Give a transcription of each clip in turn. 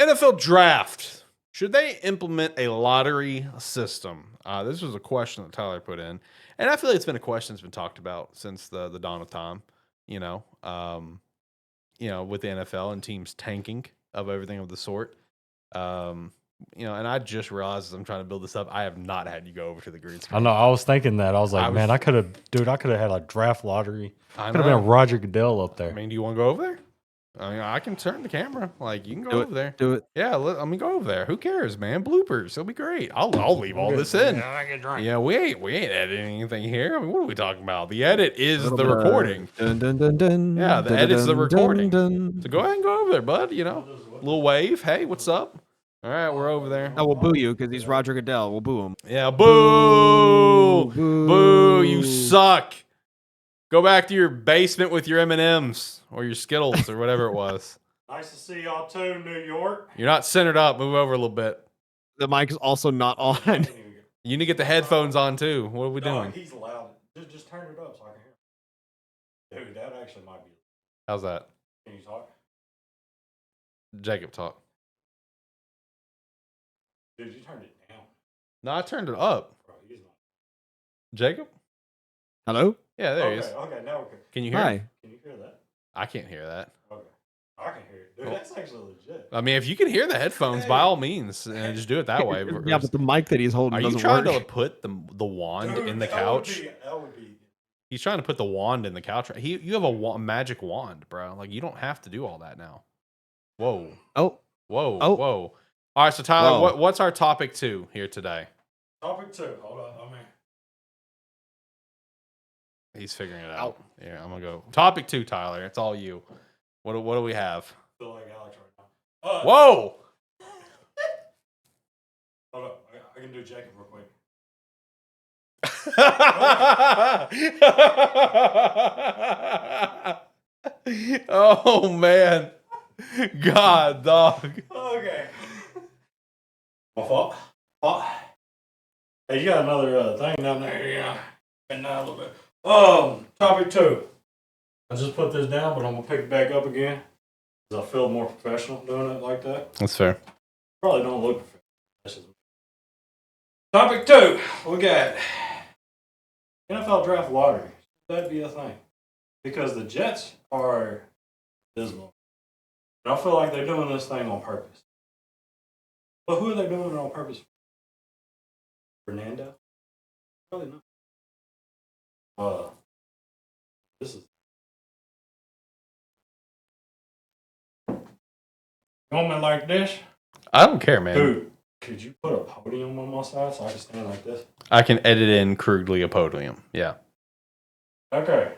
NFL draft. Should they implement a lottery system? This was a question that Tyler put in, and I feel like it's been a question that's been talked about since the dawn of time. You know, with the NFL and teams tanking of everything of the sort. And I just realized as I'm trying to build this up, I have not had you go over to the green screen. I know. I was thinking that. I was like, man, I could have had a draft lottery. Could have been Roger Goodell up there. I mean, do you want to go over there? I mean, I can turn the camera. Like, you can go over there. Do it. Yeah, let me go over there. Who cares, man? Bloopers. It'll be great. I'll leave all this in. Yeah, I get drunk. Yeah, we ain't editing anything here. I mean, what are we talking about? The edit is the recording. Dun, dun, dun, dun, Yeah, the dun, edit's the dun, recording. dun, dun. So go ahead and go over there, bud. Little wave. Hey, what's up? All right, we're over there. No, we'll boo you because he's Roger Goodell. We'll boo him. Yeah, boo, Boo. boo, you suck. Go back to your basement with your M&Ms or your Skittles or whatever it was. Nice to see y'all too, New York. You're not centered up. Move over a little bit. The mic is also not on. You need to get the headphones on too. What are we doing? He's loud. Just turn it up so I can hear. Dude, that actually might be. How's that? Can you talk? Jacob, talk. Dude, you turned it down. No, I turned it up. Bro, he's not. Jacob? Hello? Yeah, there he is. Okay, now we can. Can you hear Hi. it? Can you hear that? I can't hear that. Okay. I can hear it. Dude, that's actually legit. I mean, if you can hear the headphones, by all means, and just do it that way. Yeah, but the mic that he's holding Are you doesn't trying work. to put the wand in the couch? That would be. He's trying to put the wand in the couch. You have a magic wand, bro. Like, you don't have to do all that now. Whoa. Oh. Whoa. Oh. Whoa. All right, so Tyler, Whoa. what's our topic 2 here today? Topic 2. Hold on. He's figuring it out. Yeah, I'm gonna go. Topic 2, Tyler. It's all you. What do we have? I feel like Alex right now. Whoa! Hold up. I can do Jacob real quick. Oh man. God, dog. Okay. My fault. Hey, you got another thing down there, yeah. And now a little bit. Topic 2. I just put this down, but I'm gonna pick it back up again because I feel more professional doing it like that. That's fair. Probably don't look professional. Topic 2. We got NFL draft lottery. That'd be a thing because the Jets are dismal. And I feel like they're doing this thing on purpose. But who are they doing it on purpose for? Fernando? Probably not. This is. You want me like this? I don't care, man. Dude, could you put a podium on my side so I can stand like this? I can edit in crudely a podium. Yeah. Okay.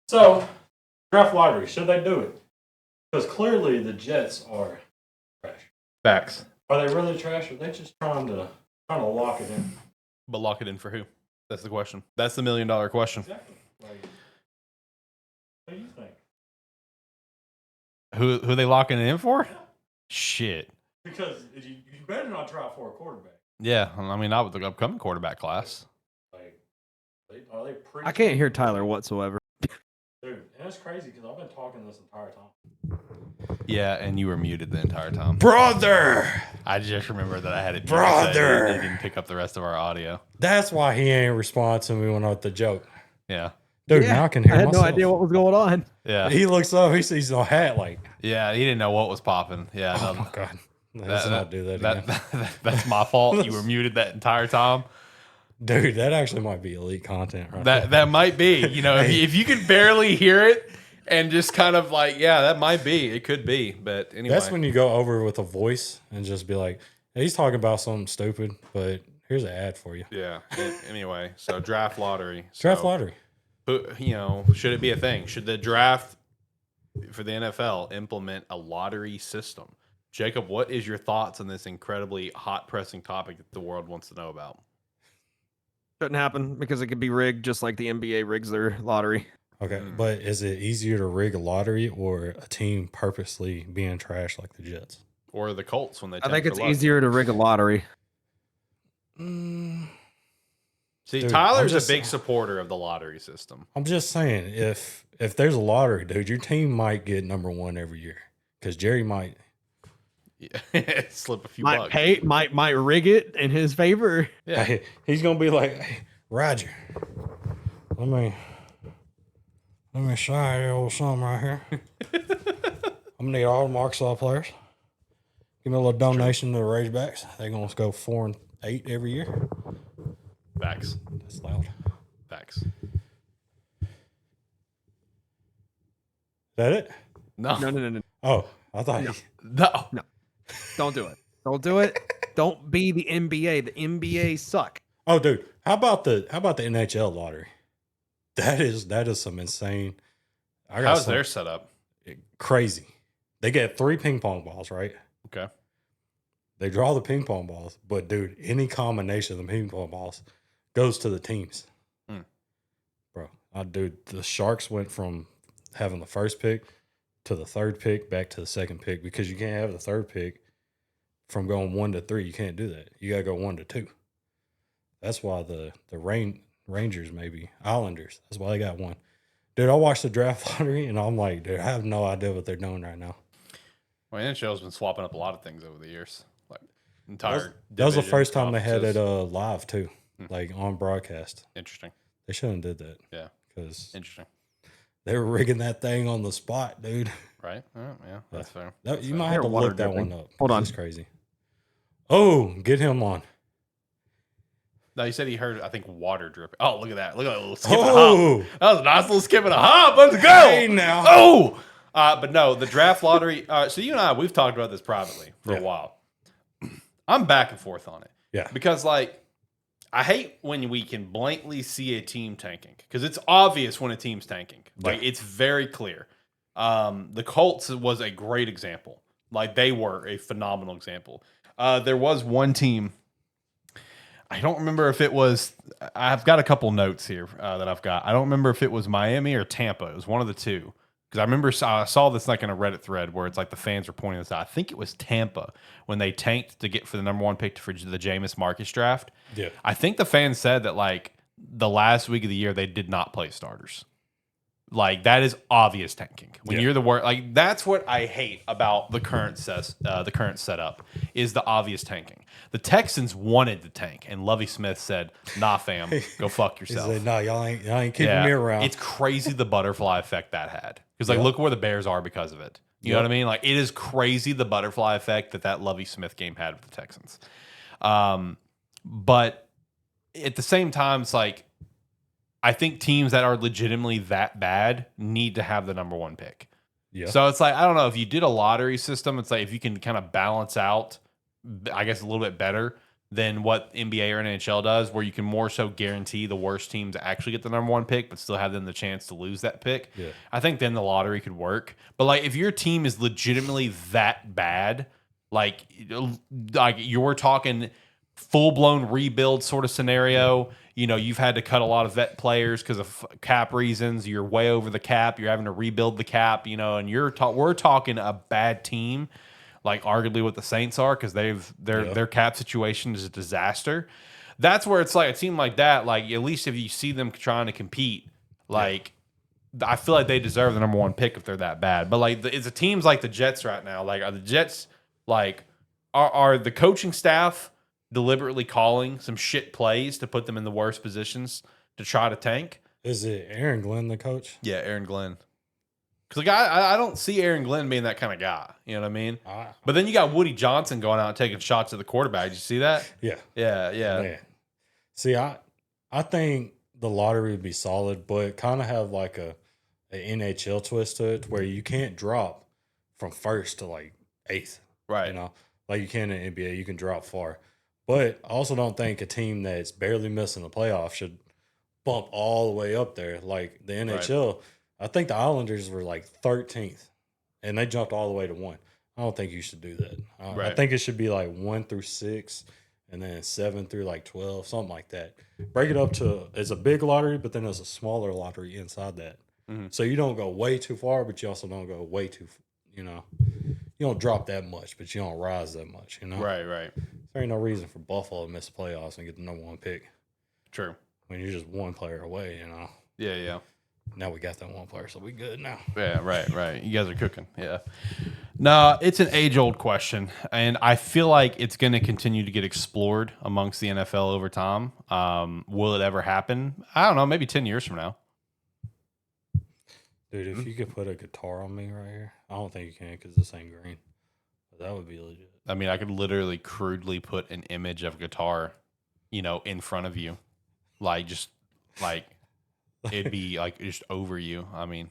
So, draft lottery, should they do it? Because clearly the Jets are trash. Facts. Are they really trash, or are they just trying to lock it in? But lock it in for who? That's the question. That's the $1 million question. Exactly. Like, what do you think? Who they locking it in for? Shit. Because you better not try for a quarterback. Yeah, I mean, not with the upcoming quarterback class. Like, are they pretty? I can't hear Tyler whatsoever. Dude, and that's crazy because I've been talking this entire time. Yeah, and you were muted the entire time. Brother! I just remember that I had it muted, Brother! so it didn't pick up the rest of our audio. That's why he ain't responding. We went out with the joke. Yeah. Dude, Yeah, now I can hear I had myself. no idea what was going on. Yeah. He looks up, he sees no hat, like, Yeah, he didn't know what was popping. Yeah. oh no, my God. Let's not do that again. that's my fault. You were muted that entire time. Dude, that actually might be elite content right That might be. You know, if you can barely hear it and just kind of like, yeah, that might be. It could be. But anyway. That's when you go over with a voice and just be like, hey, he's talking about something stupid, but here's an ad for you. Yeah. Anyway, so draft lottery. Draft So, lottery. Should it be a thing? Should the draft for the NFL implement a lottery system? Jacob, what is your thoughts on this incredibly hot pressing topic that the world wants to know about? Shouldn't happen because it could be rigged just like the NBA rigs their lottery. Okay, but is it easier to rig a lottery or a team purposely being trash like the Jets? Or the Colts when they I think tank it's for luck? easier to rig a lottery. So See, Dude, Tyler's a big supporter of the lottery system. I'm just saying, if there's a lottery, dude, your team might get number one every year because Jerry might. Yeah. Slip a few Might bucks. might rig it in his favor. Yeah. Hey, he's gonna be like, hey, Roger, let me show you a little something right here. I'm gonna need all the Arkansas players. Give me a little donation to the Razorbacks. They're gonna go 4-8 every year. Facts. That's loud. Facts. Is that it? No. No. Oh, I thought. No. Don't do it. Don't do it. Don't be the NBA. The NBA suck. Oh, dude, how about the NHL lottery? That is some insane. How's their setup? Crazy. They get 3 ping pong balls, right? Okay. They draw the ping pong balls, but dude, any combination of the ping pong balls goes to the teams. Bro, dude, the Sharks went from having the first pick to the third pick back to the second pick because you can't have the third pick from going 1 to 3. You can't do that. You gotta go 1 to 2. That's why the Rangers, maybe Islanders. That's why they got 1. Dude, I watched the draft lottery and I'm like, dude, I have no idea what they're doing right now. Well, NHL's been swapping up a lot of things over the years. Like That was the first time they had it conferences. live too, like on broadcast. Interesting. They shouldn't have did that. Yeah. Because Interesting. they were rigging that thing on the spot, dude. Right? Yeah, that's fair. You might have to Water look that dripping. one up. Hold on. It's crazy. Oh, get him on. No, he said he heard, I think, water dripping. Oh, look at that. Look at that little skip and a hop. Oh, That was a nice little skip and a hop. Let's go. hey now. Oh! But no, the draft lottery. So you and I, we've talked about this privately for a while. I'm back and forth on it. Yeah. Because, like, I hate when we can blankly see a team tanking because it's obvious when a team's tanking. Like, it's very clear. The Colts was a great example. Like, they were a phenomenal example. There was one team. I don't remember if it was. I've got a couple notes here that I've got. I don't remember if it was Miami or Tampa. It was one of the two. Because I remember I saw this like in a Reddit thread where it's like the fans were pointing this out. I think it was Tampa when they tanked to get for the number 1 pick for the Jameis Marcus draft. Yeah. I think the fans said that like the last week of the year they did not play starters. Like that is obvious tanking. When you're the worst, like that's what I hate about the current setup is the obvious tanking. The Texans wanted to tank, and Lovie Smith said, "Nah, fam, go fuck He yourself." said, no, y'all ain't keeping me around. It's crazy the butterfly effect that had. Because like look where the Bears are because of it. You know what I mean? Like it is crazy the butterfly effect that Lovie Smith game had with the Texans. But at the same time, it's like I think teams that are legitimately that bad need to have the number 1 pick. Yeah. So it's like I don't know if you did a lottery system, it's like if you can kind of balance out, I guess a little bit better than what NBA or NHL does, where you can more so guarantee the worst teams actually get the number 1 pick, but still have them the chance to lose that pick. Yeah. I think then the lottery could work. But like if your team is legitimately that bad, like you're talking full blown rebuild sort of scenario. You know, you've had to cut a lot of vet players because of cap reasons. You're way over the cap. You're having to rebuild the cap. You know, and we're talking a bad team. Like arguably what the Saints are because their cap situation is a disaster. That's where it's like a team like that. Like at least if you see them trying to compete, like I feel like they deserve the number 1 pick if they're that bad. But like it's a teams like the Jets right now. Like are the Jets like are the coaching staff deliberately calling some shit plays to put them in the worst positions to try to tank? Is it Aaron Glenn, the coach? Yeah, Aaron Glenn. Because like I don't see Aaron Glenn being that kind of guy. You know what I mean? But then you got Woody Johnson going out and taking shots at the quarterback. Did you see that? Yeah. Yeah. Man. See, I think the lottery would be solid, but kind of have like a NHL twist to it where you can't drop from first to like 8th. Right. You know, like you can in NBA, you can drop far. But I also don't think a team that's barely missing the playoffs should bump all the way up there. Like the NHL, I think the Islanders were like 13th, and they jumped all the way to 1. I don't think you should do that. I think it should be like 1 through 6, and then 7 through like 12, something like that. Break it up to it's a big lottery, but then there's a smaller lottery inside that. So you don't go way too far, but you also don't go way too, you know, you don't drop that much, but you don't rise that much, you know? Right. There ain't no reason for Buffalo to miss the playoffs and get the number 1 pick. True. I mean, you're just one player away, you know. Yeah, yeah. Now we got that one player, so we good now. Yeah, right. You guys are cooking. Yeah. No, it's an age-old question, and I feel like it's going to continue to get explored amongst the NFL over time. Will it ever happen? I don't know. Maybe 10 years from now. Dude, if you could put a guitar on me right here, I don't think you can because this ain't green. But that would be legit. I mean, I could literally crudely put an image of a guitar, in front of you, just like it'd be like just over you. I mean,